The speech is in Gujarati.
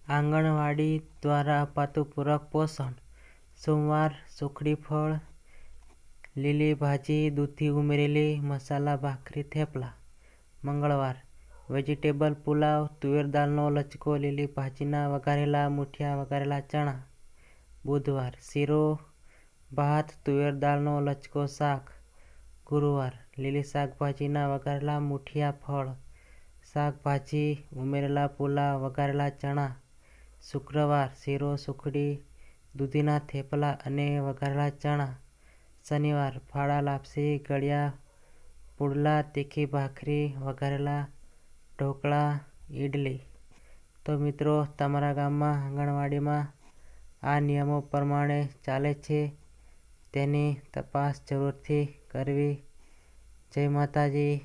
આંગણવાડી દ્વારા અપાતું પૂરક પોષણ. સોમવાર સુખડી ફળ, લીલી ભાજી, દૂધથી ઉમેરેલી મસાલા ભાખરી થેપલા. મંગળવાર વેજીટેબલ પુલાવ, તુવેર દાળનો લચકો, લીલી ભાજીના વઘારેલા મૂઠિયા, વઘારેલા ચણા. બુધવાર શીરો ભાત, તુવેર દાળનો લચકો, શાક. ગુરુવાર લીલી શાકભાજીના વઘારેલા મૂઠિયા ફળ, શાકભાજી ઉમેરેલા પુલાવ, વઘારેલા ચણા. શુક્રવાર શીરો, સુખડી, દૂધીના થેપલા અને વઘારેલા ચણા. શનિવાર ફાડા લાપસી, ગળ્યા પુડલા, તીખી ભાખરી, વઘારેલા ઢોકળા, ઈડલી. તો મિત્રો, તમારા ગામમાં આંગણવાડીમાં આ નિયમો પ્રમાણે ચાલે છે તેની તપાસ જરૂરથી કરવી. જય માતાજી.